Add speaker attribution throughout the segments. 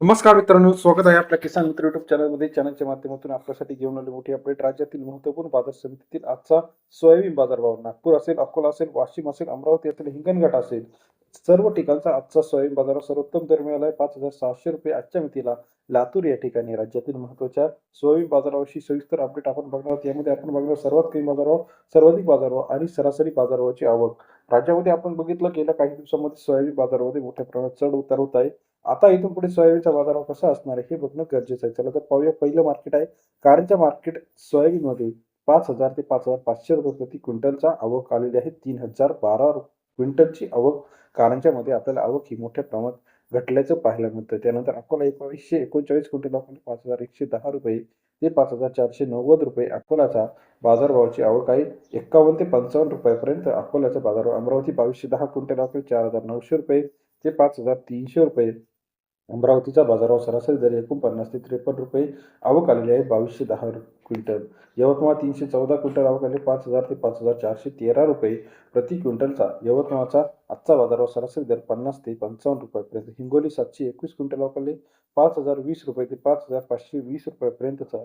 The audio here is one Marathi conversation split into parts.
Speaker 1: नमस्कार मित्रांनो, स्वागत आहे आपल्या किसान मित्र युट्यूब चॅनलमध्ये. चॅनलच्या माध्यमातून आपल्यासाठी घेऊन आली मोठी अपडेट. राज्यातील महत्त्वपूर्ण बाजार समितीतील आजचा सोयाबीन बाजारभाव नागपूर असेल, अकोला असेल, वाशिम असेल, अमरावती असेल, हिंगणघाट असेल, सर्व ठिकाणचा आजचा सोयाबीन बाजारात सर्वोत्तम दर मिळाला आहे 5,600 रुपये आजच्या मितीला. लातूर या ठिकाणी राज्यातील महत्त्वाच्या सोयाबीन बाजाराविषयी सविस्तर अपडेट आपण बघणार आहोत. यामध्ये आपण बघणार सर्वात कमी बाजारभाव, सर्वाधिक बाजारभाव आणि सरासरी बाजारभावाची आवक. राज्यामध्ये आपण बघितलं गेल्या काही दिवसांमध्ये सोयाबीन बाजारामध्ये मोठ्या प्रमाणात चढ उतार होत आहे. आता इथून पुढे सोयाबीनचा बाजारभाव कसा असणार आहे हे बघणं गरजेचं आहे. चला तर पाहूया. पहिलं मार्केट आहे कारंजा मार्केट. सोयाबीनमध्ये 5,000 ते 5,500 रुपये प्रति क्विंटलचा आवक आलेली आहे. 3,012 क्विंटलची आवक कारंजामध्ये आपल्याला आवक ही मोठ्या प्रमाणात घटल्याचं पाहायला मिळतं. त्यानंतर अकोला 2239 क्विंटल आवक 5,110 रुपये ते 5,490 रुपये अकोलाचा बाजारभावाची आवक आहे. 51 ते 55 रुपयापर्यंत अकोल्याचा बाजारभाव. अमरावती 2210 क्विंटल आवक 4,900 रुपये ते 5,300 रुपये. अमरावतीचा बाजारभाव सरासरी दर 49 ते 53 रुपये आवक आलेली आहे. 2210 क्विंटल. यवतमाळ 314 क्विंटल आवक आली 5,000 ते 5,413 रुपये प्रति क्विंटलचा यवतमाळचा आजचा बाजारभाव. सरासरी दर 50 ते 55 रुपयापर्यंत. हिंगोली 721 क्विंटल आवक आली 5,020 रुपये ते 5,520 रुपयापर्यंतचा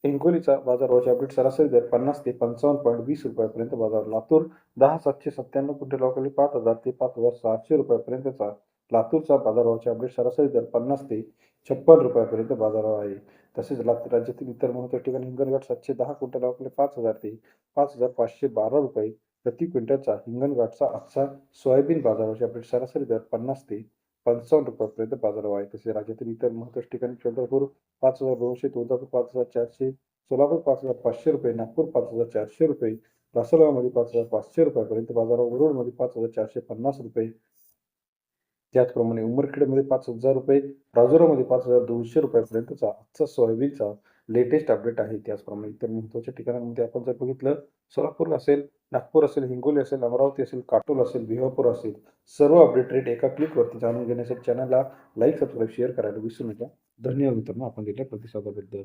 Speaker 1: हिंगोलीचा बाजारभावाची अपडेट. सरासरी दर 50 ते 55.20 रुपयापर्यंत बाजार. लातूर 10,797 क्विंटल आवक आली 5,000 ते 5,600 रुपयापर्यंतचा लातूरचा बाजारभावाची अपडेट. सरासरी दर 50 ते 56 रुपयापर्यंत बाजारभाव आहे. तसेच लातूर राज्यातील इतर महत्त्वाच्या ठिकाणी हिंगणघाट 710 क्विंटल आवक 5,000 ते 5,512 रुपये प्रति क्विंटलचा हिंगणघाटचा आजचा सोयाबीन बाजाराची अपडेट. सरासरी दर 50 ते 55 रुपयापर्यंत बाजारभाव आहे. तसेच राज्यातील इतर महत्त्वाच्या ठिकाणी चंद्रपूर 5,200, तुळजापूर 5,400, सोलापूर 5,500 रुपये, नागपूर 5,400 रुपये, लासलगावमध्ये 5,500 रुपयापर्यंत बाजारभाव. मुरुडमध्ये 5,450 रुपये. त्याचप्रमाणे उमरखेडमध्ये 5,000 रुपये, राजुरामध्ये 5,200 रुपयापर्यंतचा आजचा सोयाबीनचा लेटेस्ट अपडेट आहे. त्याचप्रमाणे इतर महत्त्वाच्या ठिकाणांमध्ये आपण जर बघितलं, सोलापूर असेल, नागपूर असेल, हिंगोली असेल, अमरावती असेल, काटोल असेल, भिवापूर असेल, सर्व अपडेट रेट एका क्लिकवरती जाणून घेण्यासाठी चॅनलला लाईक, सबस्क्राईब, शेअर करायला विसरू नका. धन्यवाद मित्रांनो, आपण दिलेल्या प्रतिसादाबद्दल.